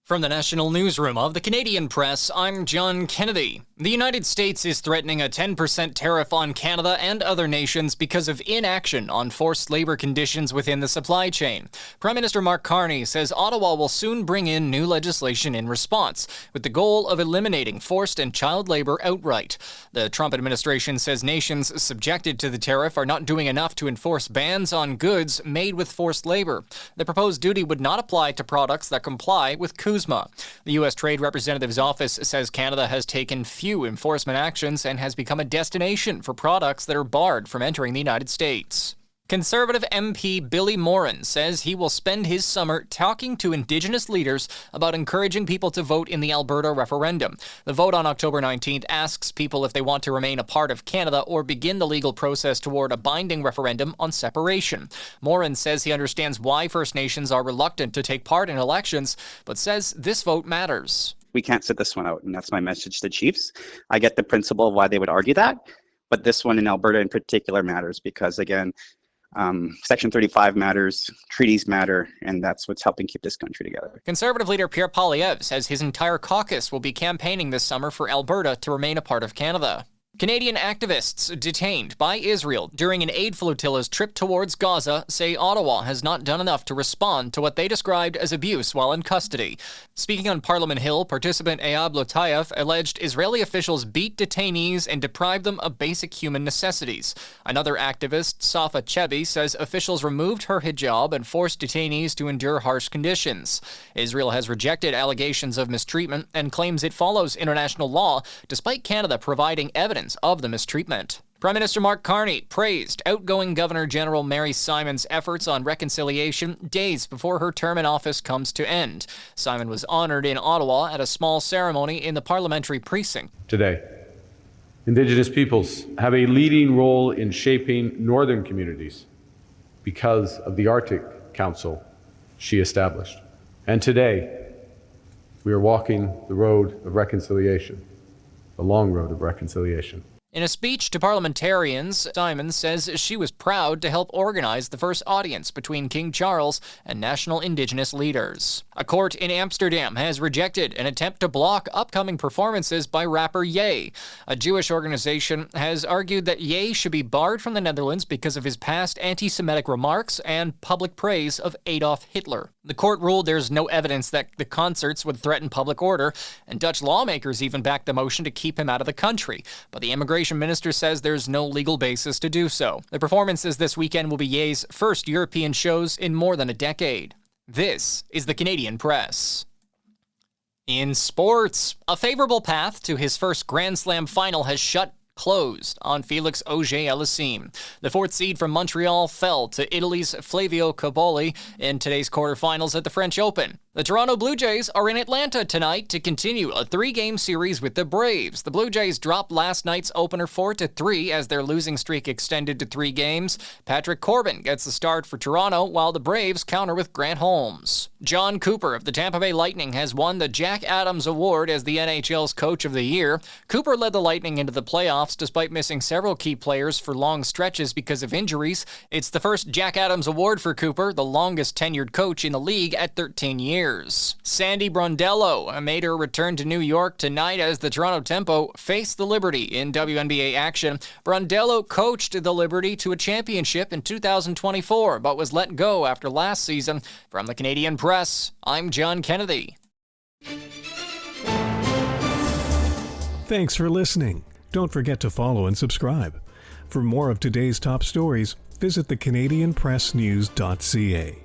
From the National Newsroom of the Canadian Press, I'm John Kennedy. The United States is threatening a 10% tariff on Canada and other nations because of inaction on forced labor conditions within the supply chain. Prime Minister Mark Carney says Ottawa will soon bring in new legislation in response, with the goal of eliminating forced and child labor outright. The Trump administration says nations subjected to the tariff are not doing enough to enforce bans on goods made with forced labor. The proposed duty would not apply to products that comply with CUSMA. The U.S. Trade Representative's office says Canada has taken few enforcement actions and has become a destination for products that are barred from entering the United States. Conservative MP Billy Morin says he will spend his summer talking to Indigenous leaders about encouraging people to vote in the Alberta referendum. The vote on October 19th asks people if they want to remain a part of Canada or begin the legal process toward a binding referendum on separation. Morin says he understands why First Nations are reluctant to take part in elections, but says this vote matters. We can't sit this one out, and that's my message to Chiefs. I get the principle of why they would argue that, but this one in Alberta in particular matters because, again, Section 35 matters, treaties matter, and that's what's helping keep this country together. Conservative leader Pierre Poilievre says his entire caucus will be campaigning this summer for Alberta to remain a part of Canada. Canadian activists detained by Israel during an aid flotilla's trip towards Gaza say Ottawa has not done enough to respond to what they described as abuse while in custody. Speaking on Parliament Hill, participant Eyab Lotayev alleged Israeli officials beat detainees and deprived them of basic human necessities. Another activist, Safa Chebi, says officials removed her hijab and forced detainees to endure harsh conditions. Israel has rejected allegations of mistreatment and claims it follows international law, despite Canada providing evidence of the mistreatment. Prime Minister Mark Carney praised outgoing Governor General Mary Simon's efforts on reconciliation days before her term in office comes to end. Simon was honored in Ottawa at a small ceremony in the parliamentary precinct. Today, Indigenous peoples have a leading role in shaping northern communities because of the Arctic Council she established. And today, we are walking the road of reconciliation. The long road of reconciliation. In a speech to parliamentarians, Simon says she was proud to help organize the first audience between King Charles and national Indigenous leaders. A court in Amsterdam has rejected an attempt to block upcoming performances by rapper Ye. A Jewish organization has argued that Ye should be barred from the Netherlands because of his past anti-Semitic remarks and public praise of Adolf Hitler. The court ruled there's no evidence that the concerts would threaten public order, and Dutch lawmakers even backed the motion to keep him out of the country. But the immigration minister says there's no legal basis to do so. The performances this weekend will be Ye's first European shows in more than a decade. This is the Canadian Press. In sports, a favorable path to his first Grand Slam final has closed on Felix Auger-Aliassime. The fourth seed from Montreal fell to Italy's Flavio Cobolli in today's quarterfinals at the French Open. The Toronto Blue Jays are in Atlanta tonight to continue a three-game series with the Braves. The Blue Jays dropped last night's opener 4-3 as their losing streak extended to 3 games. Patrick Corbin gets the start for Toronto, while the Braves counter with Grant Holmes. John Cooper of the Tampa Bay Lightning has won the Jack Adams Award as the NHL's Coach of the Year. Cooper led the Lightning into the playoffs despite missing several key players for long stretches because of injuries. It's the first Jack Adams Award for Cooper, the longest tenured coach in the league at 13 years. Sandy Brondello made her return to New York tonight as the Toronto Tempo faced the Liberty in WNBA action. Brondello coached the Liberty to a championship in 2024, but was let go after last season. From the Canadian Press, I'm John Kennedy. Thanks for listening. Don't forget to follow and subscribe. For more of today's top stories, visit thecanadianpressnews.ca.